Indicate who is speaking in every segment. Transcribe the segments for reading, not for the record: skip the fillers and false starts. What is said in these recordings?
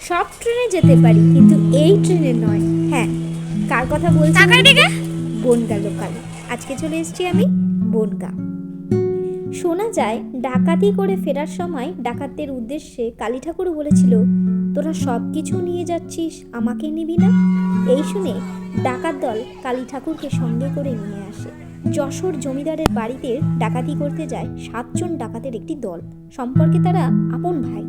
Speaker 1: সব ট্রেনে যেতে পারি, কিন্তু এই ট্রেনে নয়। হ্যাঁ, কার কথা বলছি? বনগা লোকাল। আজকে চলে এসেছি আমি বনগা। শোনা যায় ডাকাতি করে ফেরার সময় ডাকাতদের উদ্দেশ্যে কালী ঠাকুর বলেছিল, তোরা সব কিছু নিয়ে যাচ্ছিস, আমাকে নিবি না? এই শুনে ডাকাত দল কালী ঠাকুরকে সঙ্গে করে নিয়ে আসে। যশোর জমিদারের বাড়িতে ডাকাতি করতে যায় 7 জন ডাকাতের একটি দল। সম্পর্কে তারা আপন ভাই।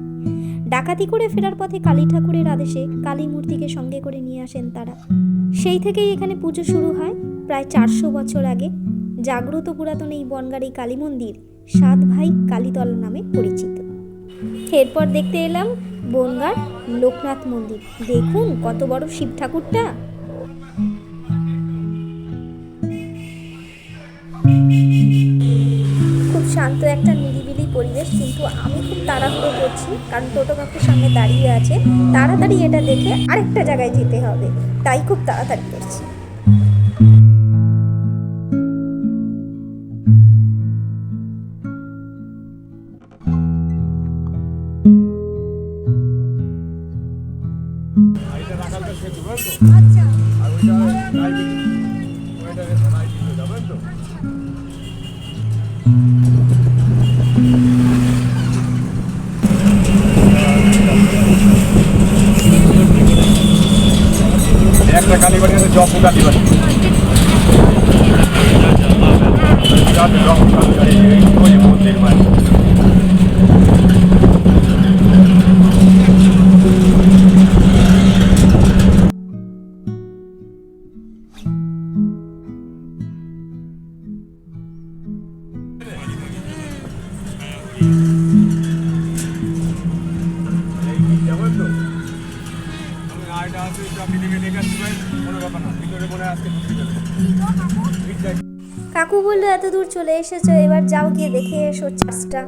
Speaker 1: ডাকাতি করে ফেরার পথে কালী ঠাকুরের আদেশে কালী মূর্তিকে সঙ্গে করে নিয়ে আসেন তারা। সেই থেকেই এখানে পুজো শুরু হয় প্রায় 400 বছর আগে। জাগ্রত পুরাতন এই বনগাঁর এই কালী মন্দির 7 ভাই কালীতল নামে পরিচিত। এরপর দেখতে এলাম বনগাঁর লোকনাথ মন্দির। দেখুন কত বড় শিব ঠাকুরটা। খুব শান্ত একটা নিরিবিলি পরিবেশ, কিন্তু আমি খুব তাড়াহুড়ো করছি, কারণ টোটো কাকুর সামনে দাঁড়িয়ে আছে। তাড়াতাড়ি এটা দেখে আরেকটা জায়গায় যেতে হবে, তাই খুব তাড়াতাড়ি করছি।
Speaker 2: একটা কালীবাড়ি আছে, জম্মু কালীবাড়ি। মন্দির বাড়ি
Speaker 1: কাকু বললো এত দূর চলে এসেছো, এবার যাও গিয়ে দেখে এসো চার্চটা।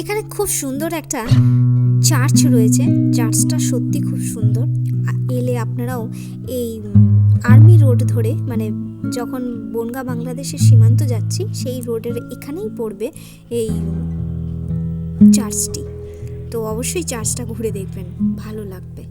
Speaker 1: এখানে খুব সুন্দর একটা চার্চ রয়েছে। চার্চটা সত্যি খুব সুন্দর। এলে আপনারাও এই আর্মি রোড ধরে, মানে যখন বনগা বাংলাদেশের সীমান্ত যাচ্ছি সেই রোডের এখানেই পড়বে এই চার্চটি। তো অবশ্যই চার্চটা ঘুরে দেখবেন, ভালো লাগবে।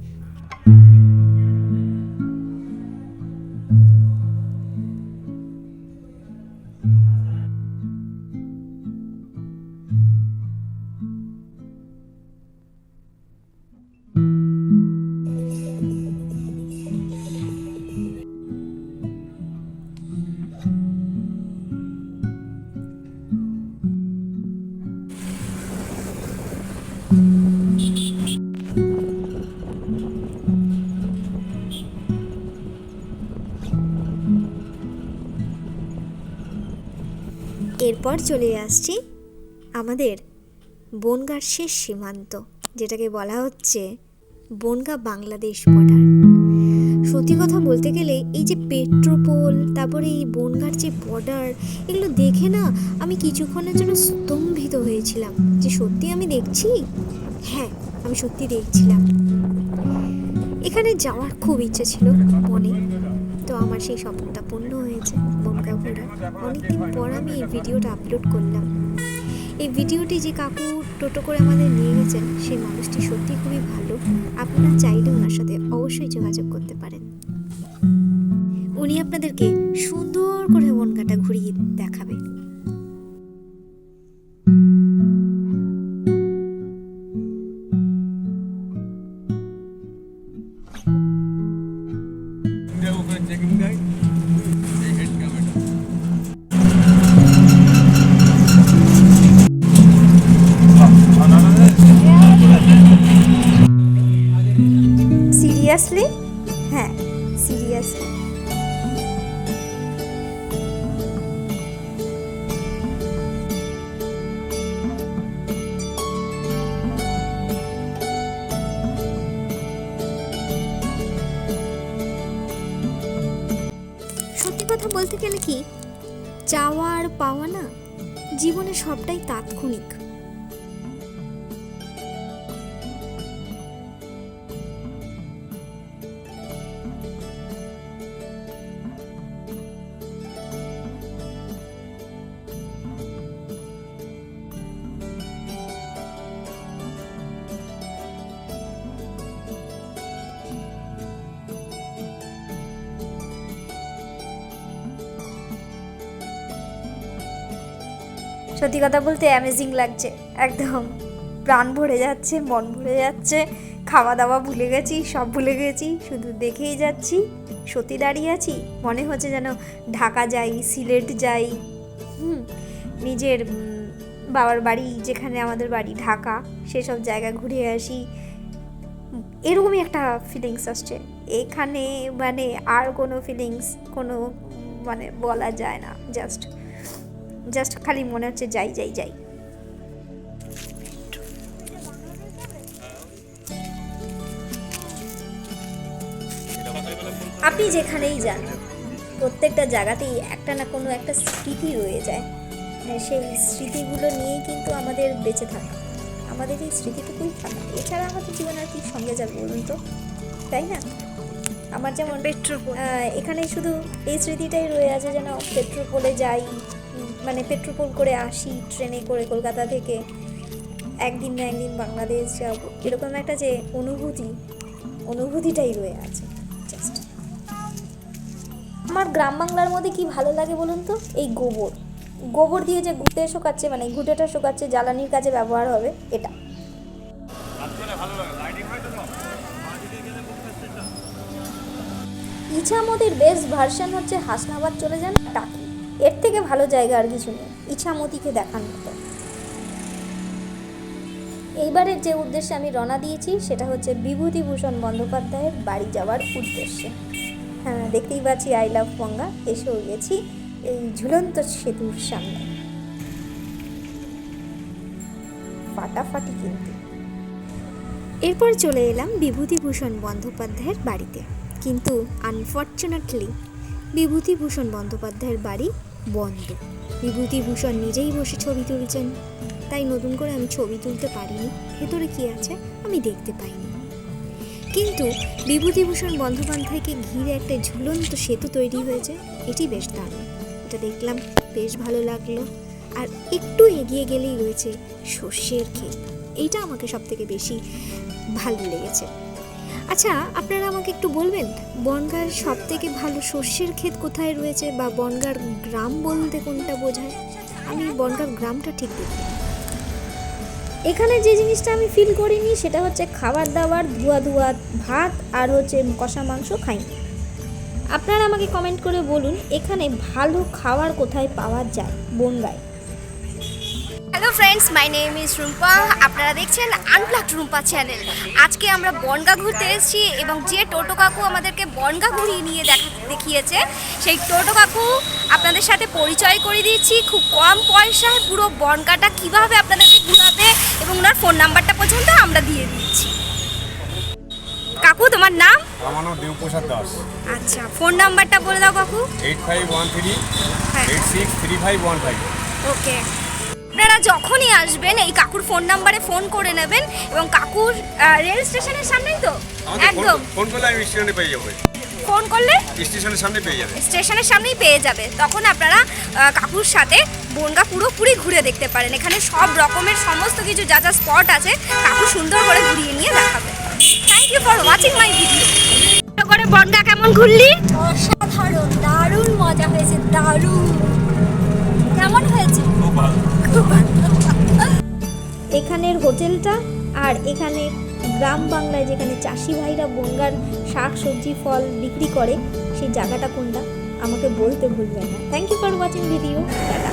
Speaker 1: এরপর চলে আসছি আমাদের বনগাঁর শেষ সীমান্ত, যেটাকে বলা হচ্ছে বনগাঁ বাংলাদেশ বর্ডার। সত্যি কথা বলতে গেলে এই যে পেট্রোপোল, তারপরে এই বনগাঁর যে বর্ডার, এগুলো দেখে না আমি কিছুক্ষণের জন্য স্তম্ভিত হয়েছিলাম যে সত্যি আমি দেখছি। হ্যাঁ, আমি সত্যি দেখছিলাম। এখানে যাওয়ার খুব ইচ্ছে ছিল মনে, তো আমার সেই স্বপ্নটা পূর্ণ হয়েছে বনগাঁ ঘোরা। অনেকদিন পর আমি এই ভিডিওটা আপলোড করলাম। এই ভিডিওটি যে কাকু টোটো করে আমাদের নিয়ে গেছেন, সেই মানুষটি সত্যি খুবই ভালো। আপনারা চাইলে ওনার সাথে অবশ্যই যোগাযোগ করতে পারেন। উনি আপনাদেরকে সুন্দর করে বনগাঁটা ঘুরিয়ে দেখাবে। সিরিয়াসলি? হ্যাঁ, সিরিয়াসলি। সত্যি কথা বলতে গেলে কি, চাওয়া আর পাওয়া না, জীবনে সবটাই তাৎক্ষণিক। সত্যি কথা বলতে অ্যামেজিং লাগছে, একদম প্রাণ ভরে যাচ্ছে, মন ভরে যাচ্ছে। খাওয়া দাওয়া ভুলে গেছি, সব ভুলে গেছি, শুধু দেখেই যাচ্ছি। সত্যি দাঁড়িয়ে আছি, মনে হচ্ছে যেন ঢাকা যাই, সিলেট যাই, নিজের বাবার বাড়ি যেখানে আমাদের বাড়ি ঢাকা, সেসব জায়গা ঘুরে আসি, এরকমই একটা ফিলিংস আসছে এখানে। মানে আর কোনো ফিলিংস কোনো মানে বলা যায় না, জাস্ট খালি মনে হচ্ছে যাই যাই যাই। আপনি যেখানেই যান প্রত্যেকটা জায়গাতেই একটা না কোনো একটা স্মৃতি রয়ে যায়। সেই স্মৃতিগুলো নিয়েই কিন্তু আমাদের বেঁচে থাকা, আমাদের এই স্মৃতিটুকুই থাকা। এছাড়া আমাদের জীবনে আর কি সঙ্গে যাবে বলুন তো, তাই না? আমার যেমন এখানে শুধু এই স্মৃতিটাই রয়ে আছে যেন পেট্রোপোলে যাই, মানে পেট্রোপোল করে আসি ট্রেনে করে কলকাতা থেকে, একদিন না একদিন বাংলাদেশ যাব, এরকম একটা যে অনুভূতিটাই রয়ে আছে জাস্ট। আমার গ্রাম বাংলার মধ্যে কি ভালো লাগে বলুন তো, এই গোবর দিয়ে যে ঘুঁটে শোকাচ্ছে, মানে ঘুঁটেটা শোকাচ্ছে, জ্বালানির কাজে ব্যবহার হবে এটা। ইছামতির বেস্ট ভার্সন হচ্ছে হাসনাবাদ চলে যান টাকি, এর থেকে ভালো জায়গা আর কিছু নেই ইছামতিকে দেখার মতো। এইবারের যে উদ্দেশ্যে আমি রওনা দিয়েছি সেটা হচ্ছে বিভূতিভূষণ বন্দ্যোপাধ্যায়ের বাড়ি যাওয়ার উদ্দেশ্যে। হ্যাঁ, দেখতেই পাচ্ছি আই লাভ গঙ্গা, এসেও গেছি এই ঝুলন্ত সেতুর সামনে। ফাটাফাটি কিন্তু। এরপর চলে এলাম বিভূতিভূষণ বন্দ্যোপাধ্যায়ের বাড়িতে, কিন্তু আনফর্চুনেটলি বিভূতিভূষণ বন্দ্যোপাধ্যায়ের বাড়ি বন্ধ। বিভূতিভূষণ নিজেই বসে ছবি তুলছেন, তাই নতুন করে আমি ছবি তুলতে পারিনি। ভেতরে কি আছে আমি দেখতে পাইনি, কিন্তু বিভূতিভূষণ বন্দ্যোপাধ্যায়কে ঘিরে একটা ঝুলন্ত সেতু তৈরি হয়েছে, এটি বেশ দারুণ। এটা দেখলাম, বেশ ভালো লাগলো। আর একটু এগিয়ে গেলেই রয়েছে সর্ষের ক্ষেত, এইটা আমাকে সবথেকে বেশি ভালো লেগেছে। আচ্ছা, আপনারা আমাকে একটু বলবেন বনগাঁর সবথেকে ভালো সর্ষের ক্ষেত কোথায় রয়েছে, বা বনগাঁর গ্রাম বলতে কোনটা বোঝায়? আমি বনগাঁর গ্রামটা ঠিক দেখি। এখানে যে জিনিসটা আমি ফিল করিনি সেটা হচ্ছে খাবার দাবার, ধোয়া ভাত আর হচ্ছে কষা মাংস খাইনি। আপনারা আমাকে কমেন্ট করে বলুন এখানে ভালো খাবার কোথায় পাওয়া যায় বনগাঁয়। Hello friends, my name is Rumpa, আপনারা দেখছেন আনপ্লাগড রুম্পা চ্যানেল। আজকে আমরা বনগাঁ ঘুরতে এসেছি এবং যে টোটো কাকু আমাদেরকে বনগাঁ ঘুরিয়ে নিয়ে দেখিয়েছে সেই টোটো কাকু আপনাদের সাথে পরিচয় করে দিচ্ছি। খুব কম পয়সায় পুরো বনগাঁটা কীভাবে আপনাদেরকে ঘুরাবে এবং ওনার ফোন নাম্বারটা পর্যন্ত আমরা দিয়ে দিচ্ছি। কাকু, তোমার নাম?
Speaker 2: আমার নাম দেবপ্রসাদ দাস।
Speaker 1: আচ্ছা, ফোন নাম্বারটা বলে দাও কাকু।
Speaker 2: 8513863515।
Speaker 1: ওকে, আপনারা যখনই আসবেন এই কাকুর ফোন নাম্বারে ফোন করে নেবেন এবং কাকুর রেল স্টেশনের সামনেই তো একদম
Speaker 2: ফোন করলে আমি স্টেশনে পেয়ে যাবো।
Speaker 1: ফোন করলে
Speaker 2: স্টেশনের সামনে পেয়ে যাবে,
Speaker 1: স্টেশনের সামনেই পেয়ে যাবে। তখন আপনারা কাকুর সাথে বনগাঁ পুরোপুরি ঘুরে দেখতে পারেন। এখানে সব রকমের সমস্ত কিছু যা যা স্পট আছে কাকু সুন্দর করে ঘুরিয়ে নিয়ে দেখাবে। Thank you for watching my video. করে বনগাঁ কেমন ঘুরলি? অসাধারণ, দারুণ মজা হয়েছে, দারুণ। কেমন হয়েছে? খুব ভালো। এখানের হোটেলটা আর এখানে গ্রাম বাংলায় যেখানে চাষি ভাইরা বনগাঁর শাক সবজি ফল বিক্রি করে সেই জায়গাটা কোনটা আমাকে বলতে ভুলবেন না। Thank you for watching video. Tata.